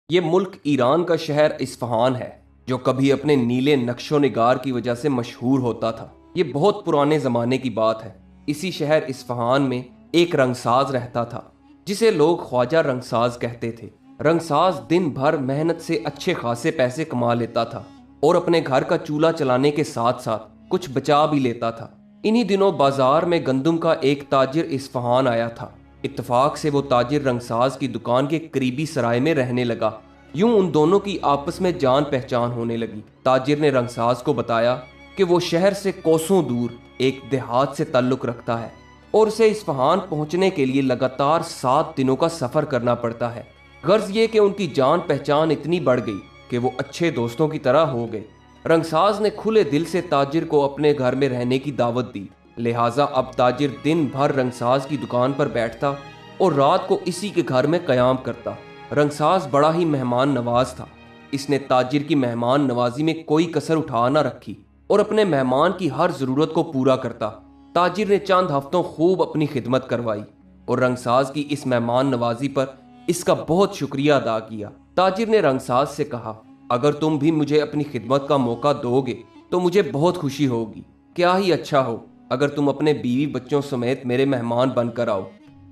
یہ ملک ایران کا شہر اصفہان ہے جو کبھی اپنے نیلے نقش و نگار کی وجہ سے مشہور ہوتا تھا۔ یہ بہت پرانے زمانے کی بات ہے۔ اسی شہر اصفہان میں ایک رنگساز رہتا تھا جسے لوگ خواجہ رنگساز کہتے تھے۔ رنگساز دن بھر محنت سے اچھے خاصے پیسے کما لیتا تھا اور اپنے گھر کا چولہا چلانے کے ساتھ ساتھ کچھ بچا بھی لیتا تھا۔ انہی دنوں بازار میں گندم کا ایک تاجر اصفہان آیا تھا۔ اتفاق سے وہ تاجر رنگساز کی دکان کے قریبی سرائے میں رہنے لگا۔ یوں ان دونوں کی آپس میں جان پہچان ہونے لگی۔ تاجر نے رنگساز کو بتایا کہ وہ شہر سے کوسوں دور ایک دیہات سے تعلق رکھتا ہے اور اسے اصفہان پہنچنے کے لیے لگاتار 7 دنوں کا سفر کرنا پڑتا ہے۔ غرض یہ کہ ان کی جان پہچان اتنی بڑھ گئی کہ وہ اچھے دوستوں کی طرح ہو گئے۔ رنگساز نے کھلے دل سے تاجر کو اپنے گھر میں رہنے کی دعوت دی، لہٰذا اب تاجر دن بھر رنگساز کی دکان پر بیٹھتا اور رات کو اسی کے گھر میں قیام کرتا۔ رنگساز بڑا ہی مہمان نواز تھا۔ اس نے تاجر کی مہمان نوازی میں کوئی کسر اٹھا نہ رکھی اور اپنے مہمان کی ہر ضرورت کو پورا کرتا۔ تاجر نے چند ہفتوں خوب اپنی خدمت کروائی اور رنگساز کی اس مہمان نوازی پر اس کا بہت شکریہ ادا کیا۔ تاجر نے رنگساز سے کہا، اگر تم بھی مجھے اپنی خدمت کا موقع دو گے تو مجھے بہت خوشی ہوگی۔ کیا ہی اچھا ہو اگر تم اپنے بیوی بچوں سمیت میرے مہمان بن کر آؤ۔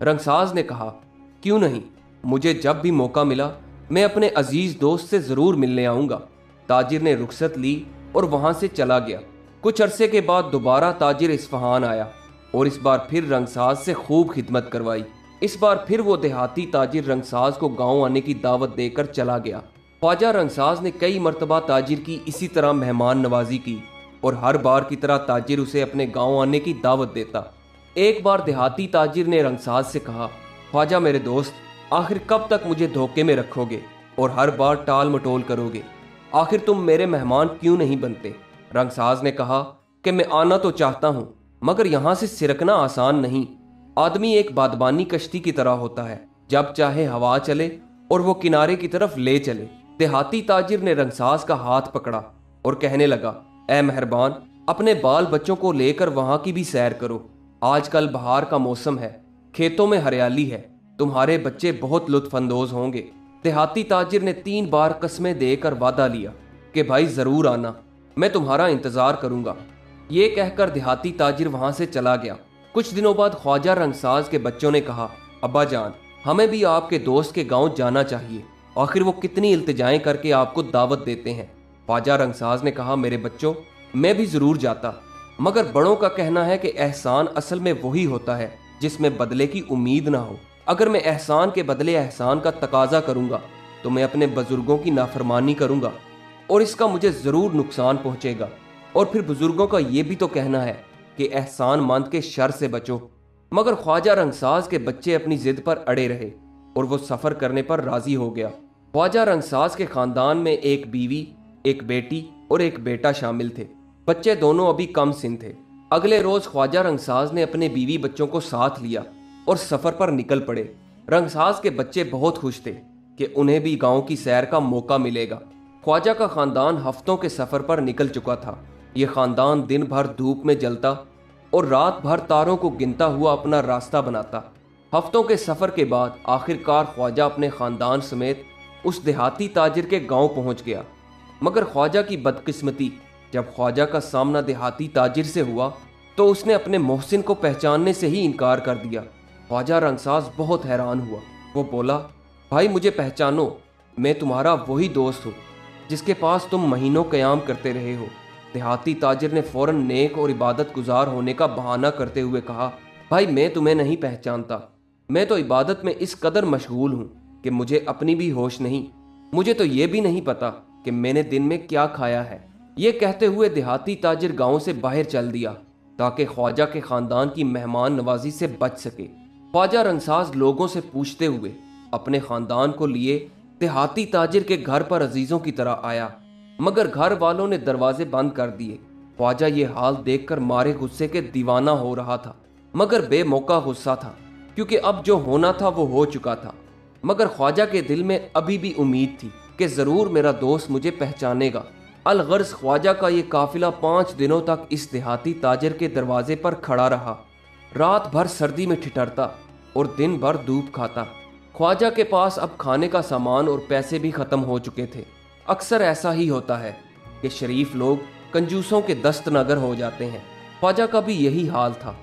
رنگساز نے کہا، کیوں نہیں، مجھے جب بھی موقع ملا میں اپنے عزیز دوست سے ضرور ملنے آؤں گا۔ تاجر نے رخصت لی اور وہاں سے چلا گیا۔ کچھ عرصے کے بعد دوبارہ تاجر اصفہان آیا اور اس بار پھر رنگساز سے خوب خدمت کروائی۔ اس بار پھر وہ دیہاتی تاجر رنگساز کو گاؤں آنے کی دعوت دے کر چلا گیا۔ خواجہ رنگساز نے کئی مرتبہ تاجر کی اسی طرح مہمان نوازی کی اور ہر بار کی طرح تاجر اسے اپنے گاؤں آنے کی دعوت دیتا۔ ایک بار دیہاتی تاجر نے رنگساز سے کہا، خواجہ میرے دوست، آخر کب تک مجھے دھوکے میں رکھو گے اور ہر بار ٹال مٹول کرو گے؟ آخر تم میرے مہمان کیوں نہیں بنتے؟ رنگساز نے کہا کہ میں آنا تو چاہتا ہوں مگر یہاں سے سرکنا آسان نہیں۔ آدمی ایک بادبانی کشتی کی طرح ہوتا ہے، جب چاہے ہوا چلے اور وہ کنارے کی طرف لے چلے۔ دیہاتی تاجر نے رنگساز کا ہاتھ پکڑا اور کہنے لگا، اے مہربان، اپنے بال بچوں کو لے کر وہاں کی بھی سیر کرو۔ آج کل بہار کا موسم ہے، کھیتوں میں ہریالی ہے، تمہارے بچے بہت لطف اندوز ہوں گے۔ دیہاتی تاجر نے 3 بار قسمیں دے کر وعدہ لیا کہ بھائی ضرور آنا، میں تمہارا انتظار کروں گا۔ یہ کہہ کر دیہاتی تاجر وہاں سے چلا گیا۔ کچھ دنوں بعد خواجہ رنگساز کے بچوں نے کہا، ابا جان، ہمیں بھی آپ کے دوست کے گاؤں جانا چاہیے، آخر وہ کتنی التجائیں کر کے آپ کو دعوت دیتے ہیں۔ خواجہ رنگساز نے کہا، میرے بچوں، میں بھی ضرور جاتا، مگر بڑوں کا کہنا ہے کہ احسان اصل میں وہی ہوتا ہے جس میں بدلے کی امید نہ ہو۔ اگر میں احسان کے بدلے احسان کا تقاضا کروں گا تو میں اپنے بزرگوں کی نافرمانی کروں گا اور اس کا مجھے ضرور نقصان پہنچے گا۔ اور پھر بزرگوں کا یہ بھی تو کہنا ہے کہ احسان مند کے شر سے بچو۔ مگر خواجہ رنگساز کے بچے اپنی ضد پر اڑے رہے اور وہ سفر کرنے پر راضی ہو گیا۔ خواجہ رنگساز کے خاندان میں ایک بیوی، ایک بیٹی اور ایک بیٹا شامل تھے۔ بچے دونوں ابھی کم سن تھے۔ اگلے روز خواجہ رنگساز نے اپنے بیوی بچوں کو ساتھ لیا اور سفر پر نکل پڑے۔ رنگساز کے بچے بہت خوش تھے کہ انہیں بھی گاؤں کی سیر کا موقع ملے گا۔ خواجہ کا خاندان ہفتوں کے سفر پر نکل چکا تھا۔ یہ خاندان دن بھر دھوپ میں جلتا اور رات بھر تاروں کو گنتا ہوا اپنا راستہ بناتا۔ ہفتوں کے سفر کے بعد آخر کار خواجہ اپنے خاندان سمیت اس دیہاتی تاجر کے گاؤں پہنچ گیا۔ مگر خواجہ کی بدقسمتی، جب خواجہ کا سامنا دیہاتی تاجر سے ہوا تو اس نے اپنے محسن کو پہچاننے سے ہی انکار کر دیا۔ خواجہ رنگساز بہت حیران ہوا۔ وہ بولا، بھائی مجھے پہچانو، میں تمہارا وہی دوست ہوں جس کے پاس تم مہینوں قیام کرتے رہے ہو۔ دیہاتی تاجر نے فوراً نیک اور عبادت گزار ہونے کا بہانہ کرتے ہوئے کہا، بھائی میں تمہیں نہیں پہچانتا، میں تو عبادت میں اس قدر مشغول ہوں کہ مجھے اپنی بھی ہوش نہیں، مجھے تو یہ بھی نہیں پتا کہ میں نے دن میں کیا کھایا ہے۔ یہ کہتے ہوئے دیہاتی تاجر گاؤں سے باہر چل دیا تاکہ خواجہ کے خاندان کی مہمان نوازی سے بچ سکے۔ خواجہ رنگساز لوگوں سے پوچھتے ہوئے اپنے خاندان کو لیے دیہاتی تاجر کے گھر پر عزیزوں کی طرح آیا، مگر گھر والوں نے دروازے بند کر دیے۔ خواجہ یہ حال دیکھ کر مارے غصے کے دیوانہ ہو رہا تھا، مگر بے موقع غصہ تھا کیونکہ اب جو ہونا تھا وہ ہو چکا تھا۔ مگر خواجہ کے دل میں ابھی بھی امید تھی کہ ضرور میرا دوست مجھے پہچانے گا۔ الغرض خواجہ کا یہ قافلہ 5 دنوں تک اس دیہاتی تاجر کے دروازے پر کھڑا رہا، رات بھر سردی میں ٹھٹھرتا اور دن بھر دھوپ کھاتا۔ ख्वाजा के पास अब खाने का सामान और पैसे भी खत्म हो चुके थे। अक्सर ऐसा ही होता है कि शरीफ लोग कंजूसों के दस्त नगर हो जाते हैं। ख्वाजा का भी यही हाल था।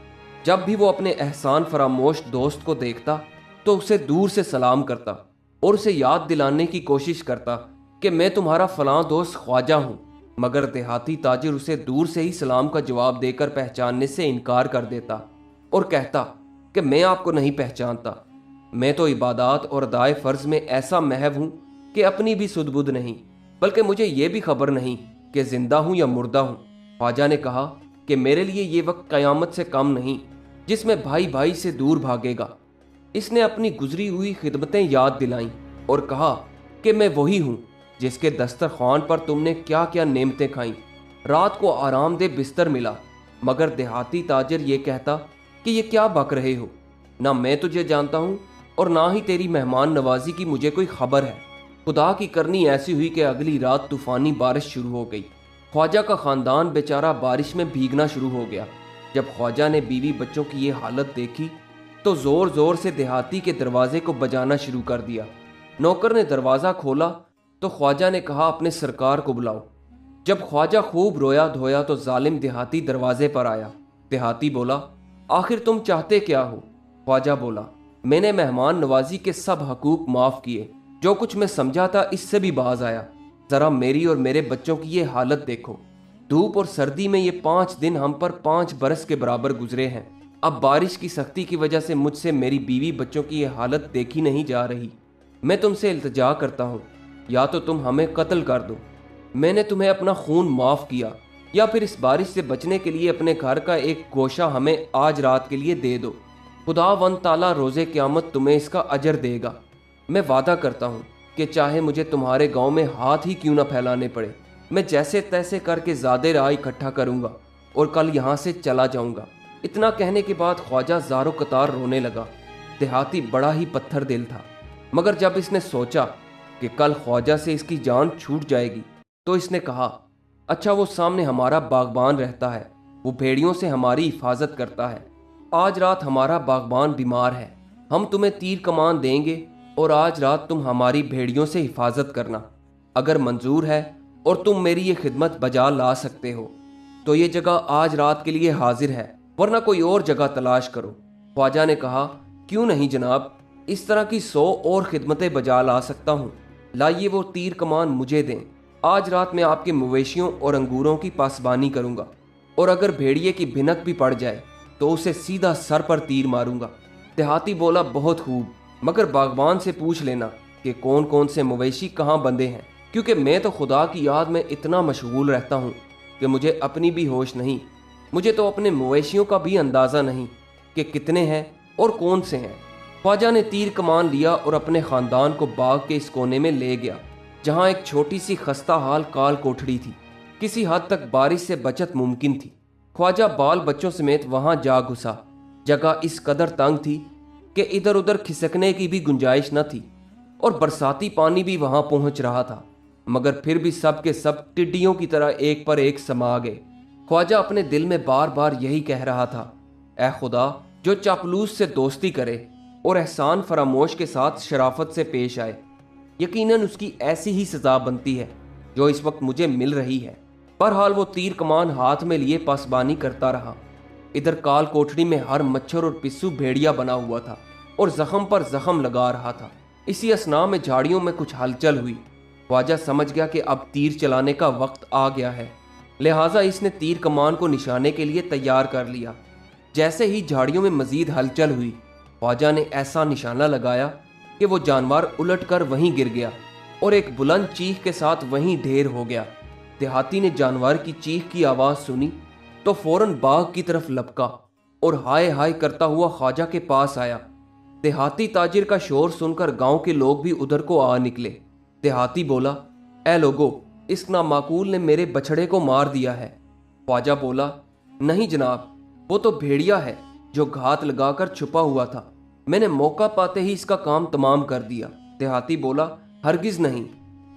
जब भी वो अपने एहसान फरामोश दोस्त को देखता तो उसे दूर से सलाम करता और उसे याद दिलाने की कोशिश करता कि मैं तुम्हारा फलां दोस्त ख्वाजा हूँ, मगर देहाती ताजिर उसे दूर से ही सलाम का जवाब देकर पहचानने से इनकार कर देता और कहता कि मैं आपको नहीं पहचानता, मैं तो इबादत और अदाए फ़र्ज में ऐसा महव हूँ कि अपनी भी सुध-बुध नहीं, बल्कि मुझे ये भी खबर नहीं कि जिंदा हूँ या मुर्दा हूँ। ख्वाजा ने कहा कि मेरे लिए ये वक्त क़यामत से कम नहीं जिसमें भाई भाई से दूर भागेगा। इसने अपनी गुजरी हुई खिदमतें याद दिलाईं और कहा कि मैं वही हूँ जिसके दस्तरखान पर तुमने क्या क्या नेमतें खाईं। रात को आरामदेह बिस्तर मिला, मगर देहाती ताजिर ये कहता कि ये क्या बक रहे हो, ना मैं तुझे जानता हूँ और ना ही तेरी मेहमान नवाजी की मुझे कोई खबर है। खुदा की करनी ऐसी हुई कि अगली रात तूफानी बारिश शुरू हो गई। ख्वाजा का ख़ानदान बेचारा बारिश में भीगना शुरू हो गया। जब ख्वाजा ने बीवी बच्चों की ये हालत देखी तो ज़ोर ज़ोर से देहाती के दरवाजे को बजाना शुरू कर दिया। नौकर ने दरवाज़ा खोला तो ख्वाजा ने कहा अपने सरकार को बुलाओ। जब ख्वाजा खूब रोया धोया तो जालिम देहाती दरवाजे पर आया। देहाती बोला, आखिर तुम चाहते क्या हो? ख्वाजा बोला, मैंने मेहमान नवाजी के सब हकूक माफ़ किए, जो कुछ मैं समझा था इससे भी बाज आया। ज़रा मेरी और मेरे बच्चों की ये हालत देखो। धूप और सर्दी में ये 5 दिन हम पर 5 बरस के बराबर गुजरे हैं। अब बारिश की सख्ती की वजह से मुझसे मेरी बीवी बच्चों की ये हालत देखी नहीं जा रही। मैं तुमसे इल्तिजा करता हूँ, या तो तुम हमें कत्ल कर दो, मैंने तुम्हें अपना खून माफ़ किया, या फिर इस बारिश से बचने के लिए अपने घर का एक गोशा हमें आज रात के लिए दे दो। खुदावंद ताला रोज़े क़यामत तुम्हें इसका अजर देगा। मैं वादा करता हूँ कि चाहे मुझे तुम्हारे गांव में हाथ ही क्यों न फैलाने पड़े, मैं जैसे तैसे करके ज़्यादा राह इकट्ठा करूँगा और कल यहाँ से चला जाऊँगा। इतना कहने के बाद ख्वाजा ज़ारो कतार रोने लगा। देहाती बड़ा ही पत्थर दिल था, मगर जब इसने सोचा कि कल ख्वाजा से इसकी जान छूट जाएगी तो इसने कहा, अच्छा वो सामने हमारा बागबान रहता है, वो भेड़ियों से हमारी हिफाजत करता है। आज रात हमारा बागबान बीमार है, हम तुम्हें तीर कमान देंगे और आज रात तुम हमारी भेड़ियों से हिफाजत करना। अगर मंजूर है और तुम मेरी ये खिदमत बजा ला सकते हो तो ये जगह आज रात के लिए हाजिर है, वरना कोई और जगह तलाश करो। ख्वाजा ने कहा, क्यों नहीं जनाब, इस तरह की 100 और खिदमतें बजा ला सकता हूँ। लाइए वो तीर कमान मुझे दें, आज रात मैं आपके मवेशियों और अंगूरों की पासबानी करूँगा, और अगर भेड़िए की भिनक भी पड़ जाए तो उसे सीधा सर पर तीर मारूंगा। देहाती बोला, बहुत खूब, मगर बागबान से पूछ लेना कि कौन कौन से मवेशी कहाँ बंधे हैं, क्योंकि मैं तो खुदा की याद में इतना मशगूल रहता हूँ कि मुझे अपनी भी होश नहीं। मुझे तो अपने मवेशियों का भी अंदाज़ा नहीं कि कितने हैं और कौन से हैं। ख्वाजा ने तीर कमान लिया और अपने ख़ानदान को बाग के इस कोने में ले गया जहाँ एक छोटी सी खस्ता हाल काल कोठड़ी थी। किसी हद तक बारिश से बचत मुमकिन थी। ख्वाजा बाल बच्चों समेत वहाँ जा घुसा। जगह इस कदर तंग थी कि इधर उधर खिसकने की भी गुंजाइश न थी और बरसाती पानी भी वहाँ पहुँच रहा था, मगर फिर भी सब के सब टिड्डियों की तरह एक पर एक समा गए। ख्वाजा अपने दिल में बार बार यही कह रहा था, ऐ खुदा, जो चापलूस से दोस्ती करे और एहसान फरामोश के साथ शराफत से पेश आए, यकीनन उसकी ऐसी ही सज़ा बनती है जो इस वक्त मुझे मिल रही है। बहरहाल वो तीर कमान हाथ में लिए पासबानी करता रहा। इधर काल कोठड़ी में हर मच्छर और पिस्सू भेड़िया बना हुआ था और जख्म पर जख्म लगा रहा था। इसी असना में झाड़ियों में कुछ हलचल हुई। ख्वाजा समझ गया कि अब तीर चलाने का वक्त आ गया है, लिहाजा इसने तीर कमान को निशाने के लिए तैयार कर लिया। जैसे ही झाड़ियों में मजीद हलचल हुई, ख्वाजा ने ऐसा निशाना लगाया कि वो जानवर उलट कर वहीं गिर गया और एक बुलंद चीख के साथ वहीं ढेर हो गया। देहाती ने जानवर की चीख की आवाज़ सुनी तो फौरन बाग की तरफ लपका और हाय हाय करता हुआ ख्वाजा के पास आया। देहाती ताजिर का शोर सुनकर गांव के लोग भी उधर को आ निकले। देहाती बोला, ए लोगो, इस नामाकूल ने मेरे बछड़े को मार दिया है। ख्वाजा बोला, नहीं जनाब, वो तो भेड़िया है जो घात लगाकर छुपा हुआ था, मैंने मौका पाते ही इसका काम तमाम कर दिया। देहाती बोला, हरगिज नहीं,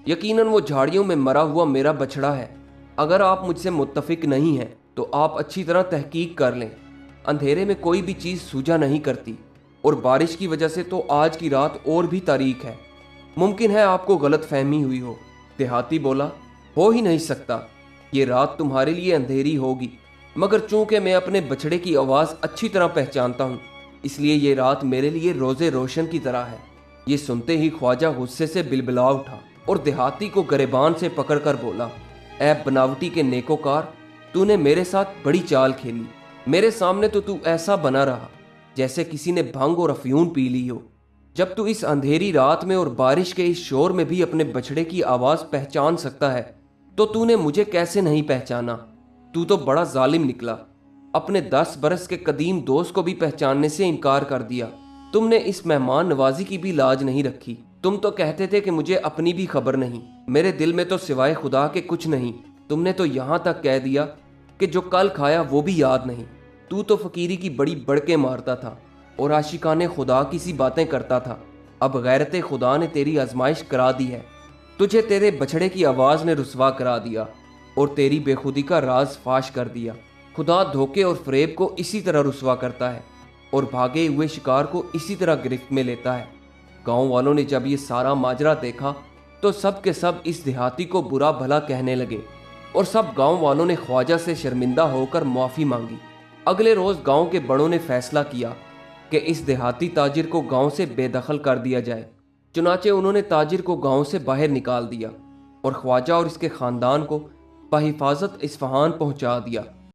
यकीनन वो झाड़ियों में मरा हुआ मेरा बछड़ा है। अगर आप मुझसे मुत्तफिक नहीं हैं तो आप अच्छी तरह तहकीक कर लें। अंधेरे में कोई भी चीज़ सूझा नहीं करती। और बारिश की वजह से तो आज की रात और भी तारीक है। मुमकिन है आपको गलत फहमी हुई हो। देहाती बोला, हो ही नहीं सकता, ये रात तुम्हारे लिए अंधेरी होगी, मगर चूंकि मैं अपने बछड़े की आवाज़ अच्छी तरह पहचानता हूँ, इसलिए ये रात मेरे लिए रोज़े रोशन की तरह है। ये सुनते ही ख्वाजा गुस्से से बिलबिला उठा और देहाती को गरेबान से पकड़कर बोला, ऐ बनावटी के नेकोकार, तूने मेरे साथ बड़ी चाल खेली। मेरे सामने तो तू ऐसा बना रहा जैसे किसी ने भंग और अफयून पी ली हो। जब तू इस अंधेरी रात में और बारिश के इस शोर में भी अपने बछड़े की आवाज़ पहचान सकता है, तो तूने मुझे कैसे नहीं पहचाना? तू तो बड़ा जालिम निकला। अपने 10 बरस के कदीम दोस्त को भी पहचानने से इनकार कर दिया। तुमने इस मेहमान नवाजी की भी लाज नहीं रखी। तुम तो कहते थे कि मुझे अपनी भी खबर नहीं, मेरे दिल में तो सिवाय खुदा के कुछ नहीं। तुमने तो यहाँ तक कह दिया कि जो कल खाया वो भी याद नहीं। तू तो फकीरी की बड़ी बड़के मारता था और आशिकाने खुदा की सी बातें करता था। अब गैरत खुदा ने तेरी आजमाइश करा दी है। तुझे तेरे बछड़े की आवाज़ ने रुसवा करा दिया और तेरी बेखुदी का राज फाश कर दिया। खुदा धोखे और फरेब को इसी तरह रुसवा करता है और भागे हुए शिकार को इसी तरह गिरफ्त में लेता है। गांव वालों ने जब ये सारा माजरा देखा तो सब के सब इस देहाती को बुरा भला कहने लगे और सब गांव वालों ने ख्वाजा से शर्मिंदा होकर माफ़ी मांगी। अगले रोज़ गांव के बड़ों ने फैसला किया कि इस देहाती ताजिर को गांव से बेदखल कर दिया जाए। चुनाचे उन्होंने ताजिर को गांव से बाहर निकाल दिया और ख्वाजा और इसके ख़ानदान को बहिफाजत इस्फहान पहुंचा दिया।